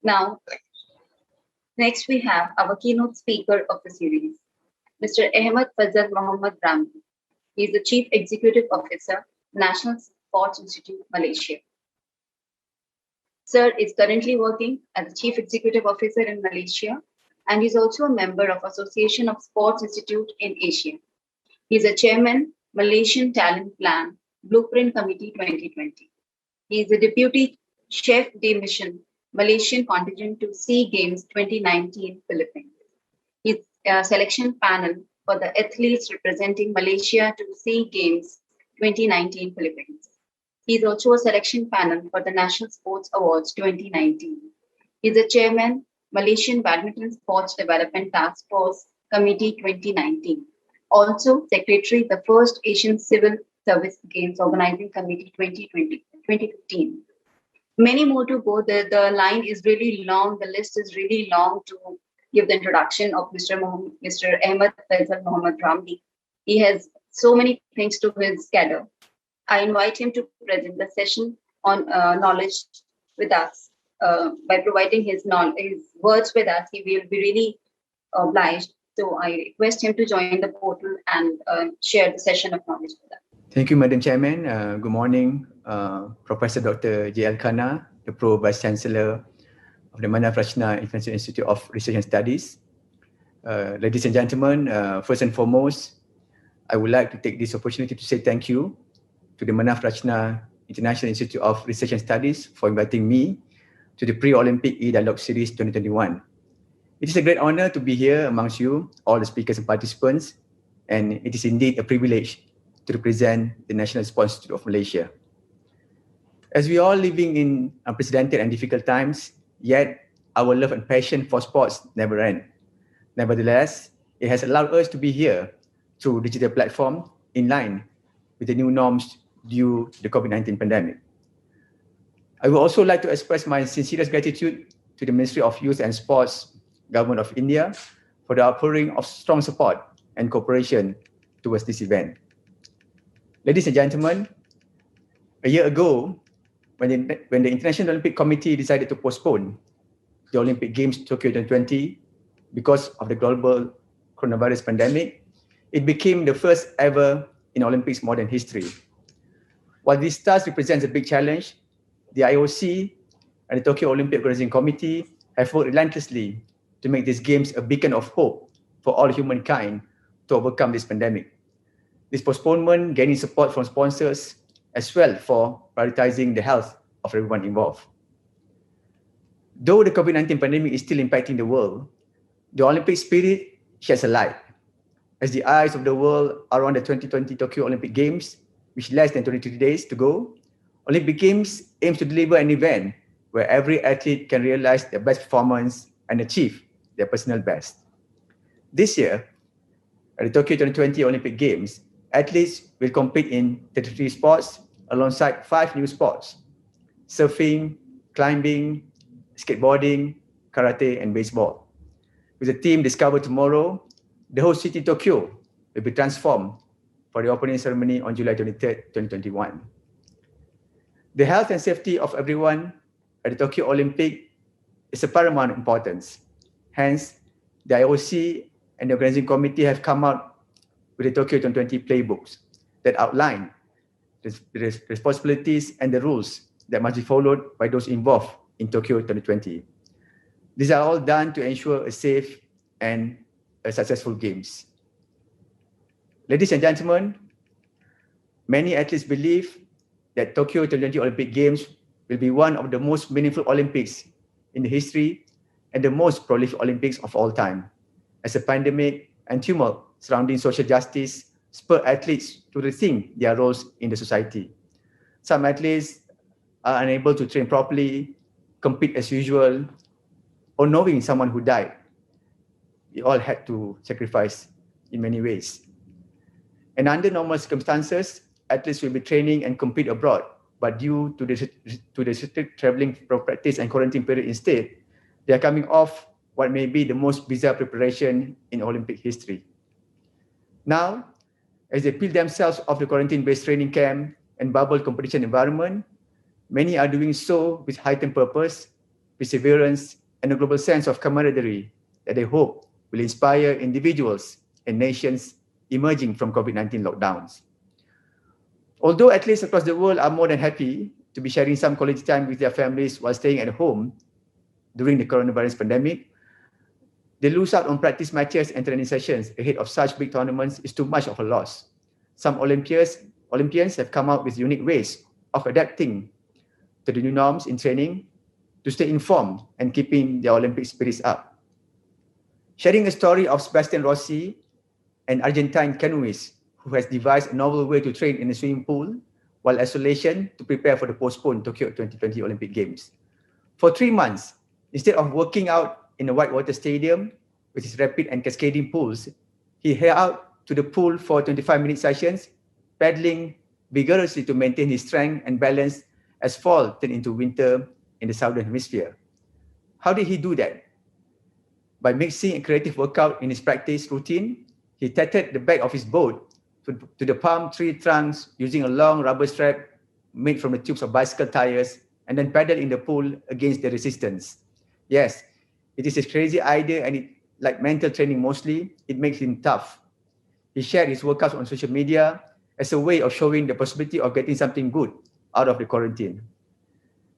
Now, next we have our keynote speaker of the series, Mr. Ahmad Faedzal Mohammad Ramli. He is the Chief Executive Officer, National Sports Institute, Malaysia. Sir is currently working as the Chief Executive Officer in Malaysia, and is also a member of Association of Sports Institute in Asia. He is a chairman, Malaysian Talent Plan, Blueprint Committee 2020. He is a deputy chef de mission, Malaysian contingent to SEA Games 2019 Philippines. His selection panel for the athletes representing Malaysia to SEA Games 2019 Philippines. He is also a selection panel for the National Sports Awards 2019. He is a chairman, Malaysian Badminton Sports Development Task Force Committee 2019. Also, secretary, the first Asian Civil Service Games Organizing Committee 2015. Many more to go. The line is really long. The list is really long to give the introduction of Mr. Ahmad Faedzal Mohammad Ramli. He has so many things to his cadre. I invite him to present the session on knowledge with us. By providing his words with us, he will be really obliged. So I request him to join the portal and share the session of knowledge with us. Thank you, Madam Chairman. Good morning, Professor Dr. J.L. Khanna, the Pro Vice Chancellor of the Manaf Rachna International Institute of Research and Studies. Ladies and gentlemen, first and foremost, I would like to take this opportunity to say thank you to the Manaf Rachna International Institute of Research and Studies for inviting me to the Pre-Olympic E-Dialogue Series 2021. It is a great honor to be here amongst you, all the speakers and participants, and it is indeed a privilege to represent the National Sports Institute of Malaysia. As we are living in unprecedented and difficult times, yet our love and passion for sports never end. Nevertheless, it has allowed us to be here through digital platform in line with the new norms due to the COVID-19 pandemic. I would also like to express my sincerest gratitude to the Ministry of Youth and Sports, Government of India, for the outpouring of strong support and cooperation towards this event. Ladies and gentlemen, a year ago, when the International Olympic Committee decided to postpone the Olympic Games Tokyo 2020 because of the global coronavirus pandemic, it became the first ever in Olympics modern history. While this task represents a big challenge, the IOC and the Tokyo Olympic Organizing Committee have worked relentlessly to make these games a beacon of hope for all humankind to overcome this pandemic. This postponement gaining support from sponsors as well for prioritizing the health of everyone involved. Though the COVID-19 pandemic is still impacting the world, the Olympic spirit sheds a light. As the eyes of the world are on the 2020 Tokyo Olympic Games, with less than 23 days to go, Olympic Games aims to deliver an event where every athlete can realize their best performance and achieve their personal best. This year, at the Tokyo 2020 Olympic Games, athletes will compete in 33 sports alongside 5 new sports: surfing, climbing, skateboarding, karate, and baseball. With the team discovered tomorrow, the whole city Tokyo will be transformed for the opening ceremony on July 23rd, 2021. The health and safety of everyone at the Tokyo Olympic is of paramount importance. Hence, the IOC and the organizing committee have come out with the Tokyo 2020 playbooks that outline the responsibilities and the rules that must be followed by those involved in Tokyo 2020. These are all done to ensure a safe and a successful games. Ladies and gentlemen, many athletes believe that Tokyo 2020 Olympic Games will be one of the most meaningful Olympics in the history and the most prolific Olympics of all time, as a pandemic and tumult surrounding social justice spur athletes to rethink their roles in the society. Some athletes are unable to train properly, compete as usual, or knowing someone who died. We all had to sacrifice in many ways. And under normal circumstances, athletes will be training and compete abroad, but due to the strict traveling practice and quarantine period instead, they are coming off what may be the most bizarre preparation in Olympic history. Now, as they peel themselves off the quarantine-based training camp and bubble competition environment, many are doing so with heightened purpose perseverance, and a global sense of camaraderie that they hope will inspire individuals and nations emerging from COVID-19 lockdowns. Although athletes across the world are more than happy to be sharing some quality time with their families while staying at home during the coronavirus pandemic, they lose out on practice matches and training sessions ahead of such big tournaments is too much of a loss. Some Olympians have come out with unique ways of adapting to the new norms in training to stay informed and keeping their Olympic spirits up. Sharing a story of Sebastian Rossi, an Argentine canoeist who has devised a novel way to train in a swimming pool while isolation to prepare for the postponed Tokyo 2020 Olympic Games. For 3 months, instead of working out in a whitewater stadium with its rapid and cascading pools, he headed out to the pool for 25-minute sessions, paddling vigorously to maintain his strength and balance as fall turned into winter in the southern hemisphere. How did he do that? By mixing a creative workout in his practice routine, he tethered the back of his boat to the palm tree trunks using a long rubber strap made from the tubes of bicycle tires and then paddled in the pool against the resistance. Yes, it is a crazy idea and like mental training mostly, it makes him tough. He shared his workouts on social media as a way of showing the possibility of getting something good out of the quarantine.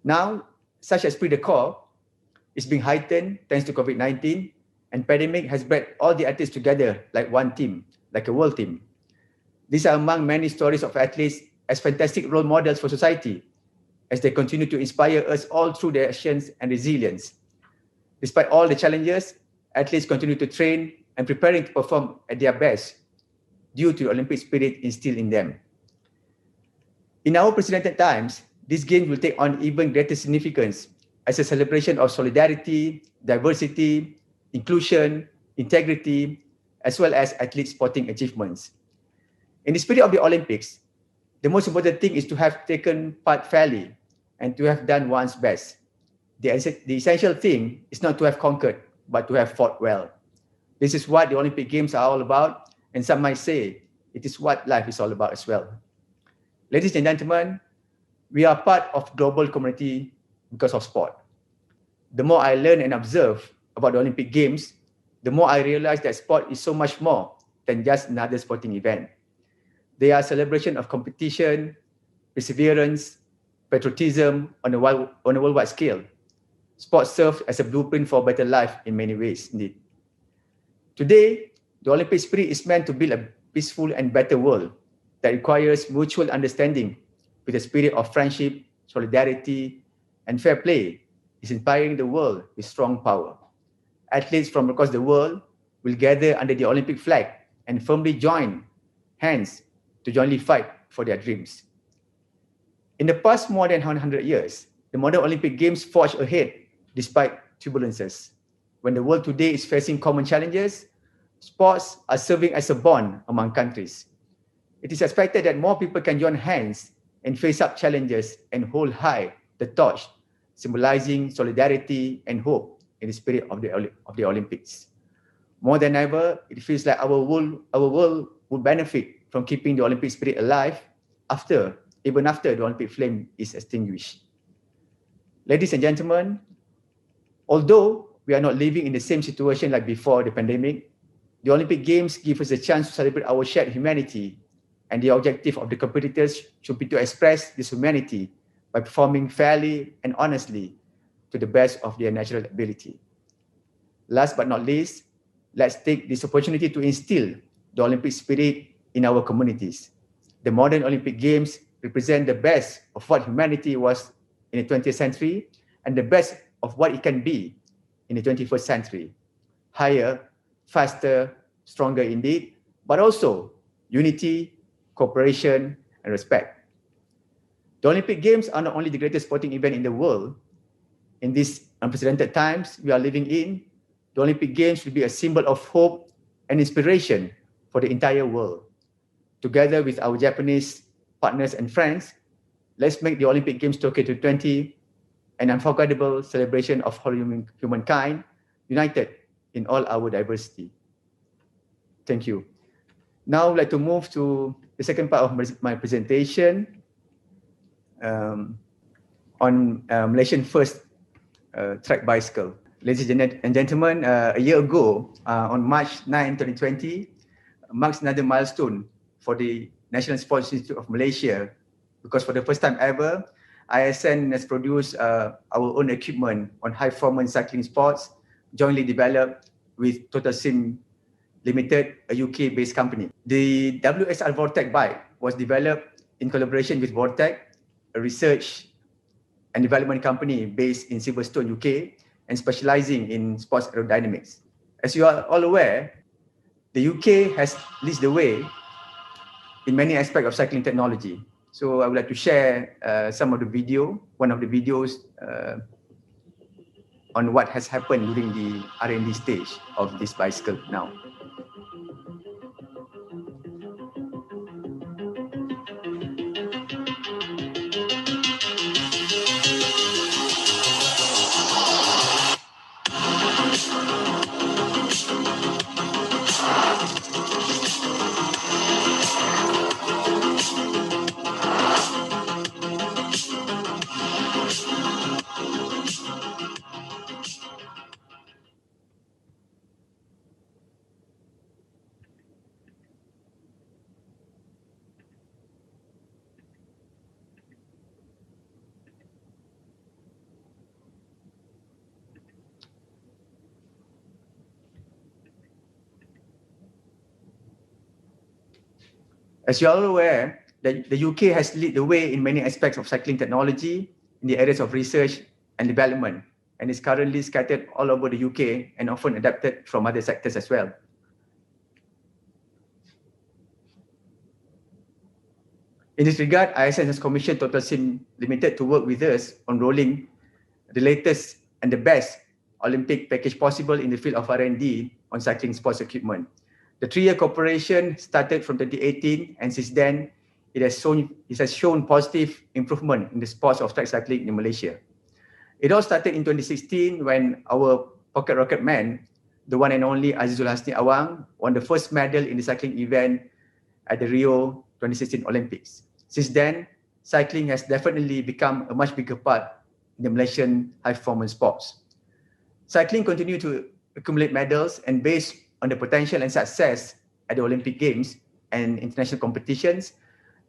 Now, such esprit de corps is being heightened thanks to COVID-19, and pandemic has brought all the athletes together like one team, like a world team. These are among many stories of athletes as fantastic role models for society, as they continue to inspire us all through their actions and resilience. Despite all the challenges, athletes continue to train and preparing to perform at their best due to the Olympic spirit instilled in them. In our precedented times, this game will take on even greater significance as a celebration of solidarity, diversity, inclusion, integrity, as well as athlete sporting achievements. In the spirit of the Olympics, the most important thing is to have taken part fairly and to have done one's best. The essential thing is not to have conquered, but to have fought well. This is what the Olympic Games are all about, and some might say it is what life is all about as well. Ladies and gentlemen, we are part of the global community because of sport. The more I learn and observe about the Olympic Games, the more I realize that sport is so much more than just another sporting event. They are a celebration of competition, perseverance, patriotism on a worldwide scale. Sport serves as a blueprint for a better life in many ways, indeed. Today, the Olympic spirit is meant to build a peaceful and better world that requires mutual understanding with a spirit of friendship, solidarity, and fair play is inspiring the world with strong power. Athletes from across the world will gather under the Olympic flag and firmly join hands to jointly fight for their dreams. In the past more than 100 years, the modern Olympic Games forged ahead despite turbulences. When the world today is facing common challenges, sports are serving as a bond among countries. It is expected that more people can join hands and face up challenges and hold high the torch, symbolizing solidarity and hope in the spirit of the Olympics. More than ever, it feels like our world would benefit from keeping the Olympic spirit alive even after the Olympic flame is extinguished. Ladies and gentlemen, although we are not living in the same situation like before the pandemic, the Olympic Games give us a chance to celebrate our shared humanity, and the objective of the competitors should be to express this humanity by performing fairly and honestly to the best of their natural ability. Last but not least, let's take this opportunity to instill the Olympic spirit in our communities. The modern Olympic Games represent the best of what humanity was in the 20th century and the best of what it can be in the 21st century. Higher, faster, stronger indeed, but also unity, cooperation, and respect. The Olympic Games are not only the greatest sporting event in the world. In these unprecedented times we are living in, the Olympic Games will be a symbol of hope and inspiration for the entire world. Together with our Japanese partners and friends, let's make the Olympic Games Tokyo 2020 an unforgettable celebration of whole humankind, united in all our diversity. Thank you. Now I'd like to move to the second part of my presentation on Malaysian First track bicycle. Ladies and gentlemen, a year ago, on March 9, 2020, marks another milestone for the National Sports Institute of Malaysia, because for the first time ever, ISN has produced our own equipment on high-performance cycling sports, jointly developed with Total Sim Limited, a UK-based company. The WSR Vortec bike was developed in collaboration with Vortec, a research and development company based in Silverstone, UK, and specializing in sports aerodynamics. As you are all aware, the UK has leads the way in many aspects of cycling technology. So I would like to share one of the videos on what has happened during the R&D stage of this bicycle now. As you are all aware, the UK has led the way in many aspects of cycling technology in the areas of research and development, and is currently scattered all over the UK and often adapted from other sectors as well. In this regard, ISN has commissioned Total Sim Limited to work with us on rolling the latest and the best Olympic package possible in the field of R&D on cycling sports equipment. The 3-year cooperation started from 2018, and since then, it has shown positive improvement in the sports of track cycling in Malaysia. It all started in 2016 when our pocket rocket man, the one and only Azizul Hasni Awang, won the first medal in the cycling event at the Rio 2016 Olympics. Since then, cycling has definitely become a much bigger part in the Malaysian high-performance sports. Cycling continues to accumulate medals, and based on the potential and success at the Olympic Games and international competitions,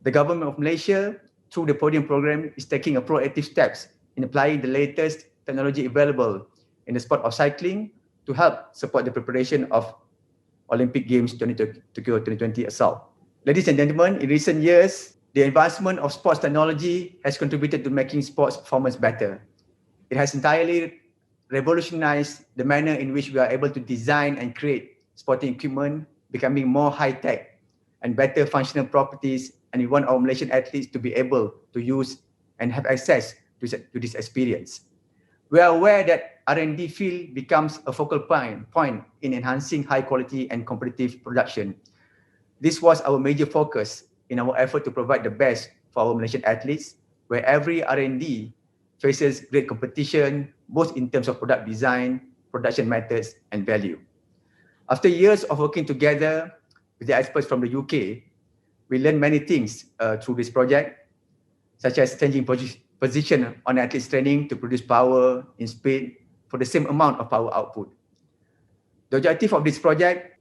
the government of Malaysia, through the podium program, is taking a proactive steps in applying the latest technology available in the sport of cycling to help support the preparation of Olympic Games Tokyo 2020 assault. Ladies and gentlemen, in recent years, the advancement of sports technology has contributed to making sports performance better. It has entirely revolutionized the manner in which we are able to design and create sporting equipment, becoming more high-tech and better functional properties, and we want our Malaysian athletes to be able to use and have access to this experience. We are aware that R&D field becomes a focal point in enhancing high quality and competitive production. This was our major focus in our effort to provide the best for our Malaysian athletes, where every R&D faces great competition, both in terms of product design, production methods, and value. After years of working together with the experts from the UK, we learned many things through this project, such as changing position on athletes training to produce power in speed for the same amount of power output. The objective of this project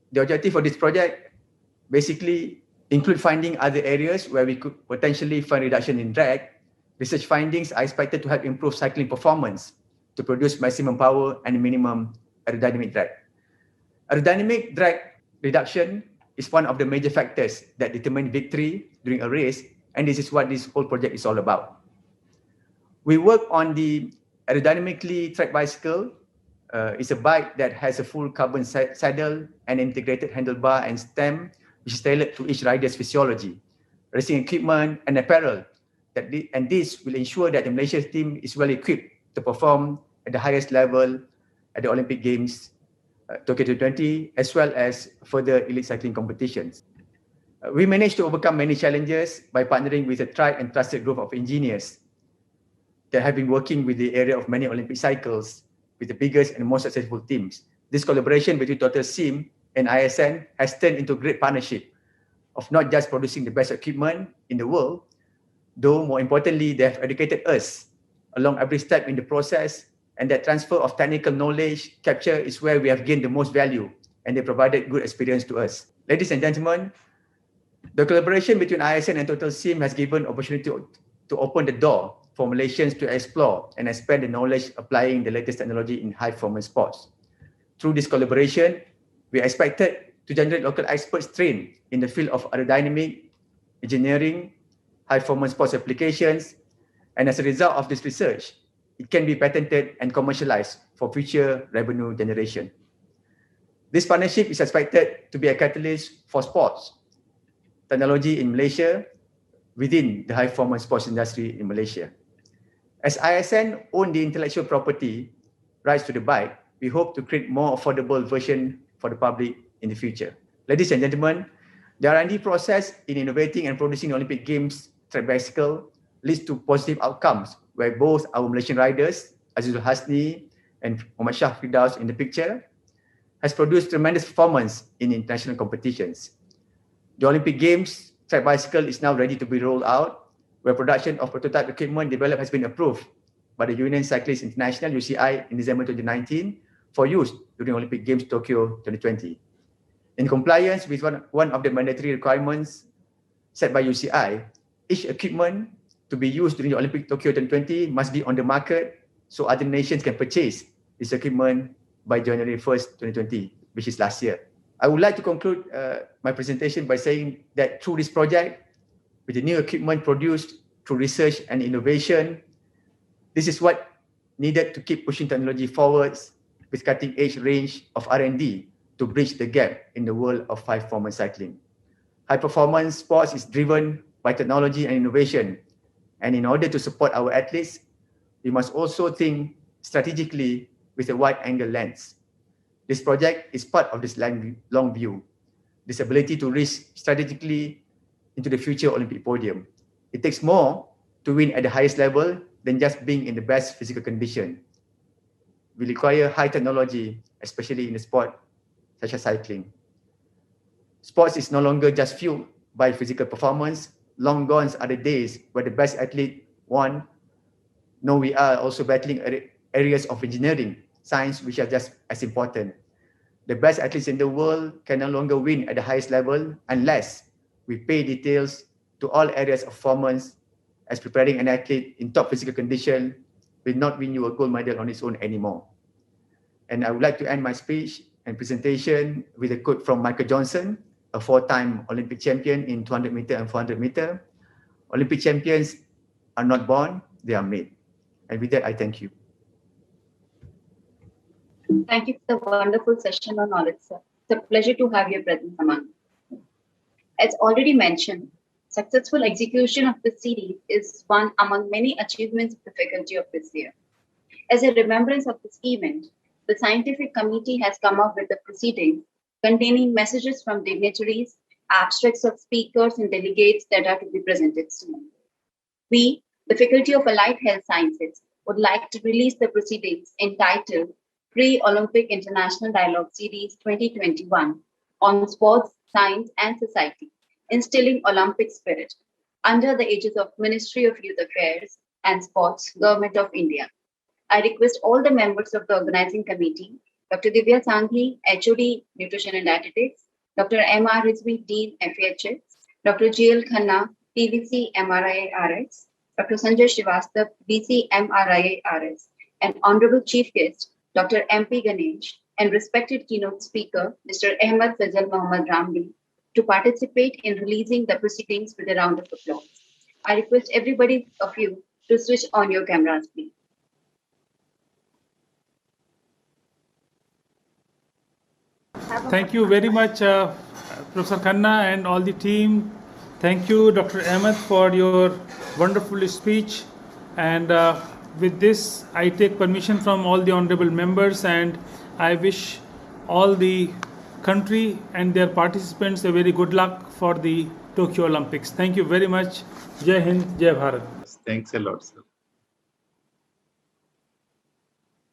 basically include finding other areas where we could potentially find reduction in drag. Research findings are expected to help improve cycling performance to produce maximum power and minimum aerodynamic drag. Aerodynamic drag reduction is one of the major factors that determine victory during a race, and this is what this whole project is all about. We work on the aerodynamically tracked bicycle. It's a bike that has a full carbon saddle and integrated handlebar and stem, which is tailored to each rider's physiology, racing equipment, and apparel. And this will ensure that the Malaysia team is well equipped to perform at the highest level at the Olympic Games Tokyo 2020, as well as further elite cycling competitions. We managed to overcome many challenges by partnering with a tried and trusted group of engineers that have been working with the area of many Olympic cycles with the biggest and most successful teams. This collaboration between Total Sim and ISN has turned into a great partnership of not just producing the best equipment in the world, though more importantly, they have educated us along every step in the process and that transfer of technical knowledge capture is where we have gained the most value, and they provided good experience to us. Ladies and gentlemen, the collaboration between ISN and Total SIM has given opportunity to open the door for Malaysians to explore and expand the knowledge applying the latest technology in high-performance sports. Through this collaboration, we are expected to generate local experts trained in the field of aerodynamic, engineering, high-performance sports applications, and as a result of this research, it can be patented and commercialized for future revenue generation. This partnership is expected to be a catalyst for sports technology in Malaysia within the high-performance sports industry in Malaysia. As ISN own the intellectual property rights to the bike, we hope to create more affordable version for the public in the future. Ladies and gentlemen, the R&D process in innovating and producing the Olympic Games track bicycle leads to positive outcomes where both our Malaysian riders, Azizul Hasni and Muhammad Shah Firdaus in the picture, has produced tremendous performance in international competitions. The Olympic Games track bicycle is now ready to be rolled out, where production of prototype equipment developed has been approved by the Union Cyclists International (UCI) in December 2019 for use during Olympic Games Tokyo 2020. In compliance with one of the mandatory requirements set by UCI, each equipment to be used during the Olympic Tokyo 2020 must be on the market so other nations can purchase this equipment by January 1st, 2020, which is last year. I would like to conclude my presentation by saying that through this project, with the new equipment produced through research and innovation, this is what needed to keep pushing technology forwards with cutting-edge range of R&D to bridge the gap in the world of high-performance cycling. High-performance sports is driven by technology and innovation, and in order to support our athletes, we must also think strategically with a wide-angle lens. This project is part of this long view, this ability to reach strategically into the future Olympic podium. It takes more to win at the highest level than just being in the best physical condition. We require high technology, especially in a sport such as cycling. Sports is no longer just fueled by physical performance. Long gone are the days where the best athlete won. No, we are also battling areas of engineering, science, which are just as important. The best athletes in the world can no longer win at the highest level unless we pay details to all areas of performance, as preparing an athlete in top physical condition will not win you a gold medal on its own anymore. And I would like to end my speech and presentation with a quote from Michael Johnson, a 4-time Olympic champion in 200 meter and 400 meter. Olympic champions are not born, they are made. And with that, I thank you. Thank you for the wonderful session on knowledge, sir. It's a pleasure to have your presence among us. As already mentioned, successful execution of this series is one among many achievements of the faculty of this year. As a remembrance of this event, the scientific committee has come up with a proceeding containing messages from dignitaries, abstracts of speakers and delegates that are to be presented soon. We, the Faculty of Allied Health Sciences, would like to release the proceedings entitled Pre-Olympic International Dialogue Series 2021 on Sports, Science and Society, Instilling Olympic Spirit under the aegis of Ministry of Youth Affairs and Sports, Government of India. I request all the members of the organizing committee, Dr. Divya Sanghi, HOD, Nutrition and Dietetics, Dr. M.R. Rizvi, Dean, FHS, Dr. G.L. Khanna, PVC, MRIA-RS, Dr. Sanjay Srivastava, BC, MRIA-RS, and Honorable Chief Guest, Dr. M.P. Ganesh, and respected keynote speaker, Mr. Ahmad Faedzal Mohammad Ramli, to participate in releasing the proceedings with a round of applause. I request everybody of you to switch on your cameras, please. Thank you very much, Professor Khanna and all the team. Thank you, Dr. Ahmed, for your wonderful speech. And with this, I take permission from all the honorable members, and I wish all the country and their participants a very good luck for the Tokyo Olympics. Thank you very much. Jai Hind, Jai Bharat. Thanks a lot, sir.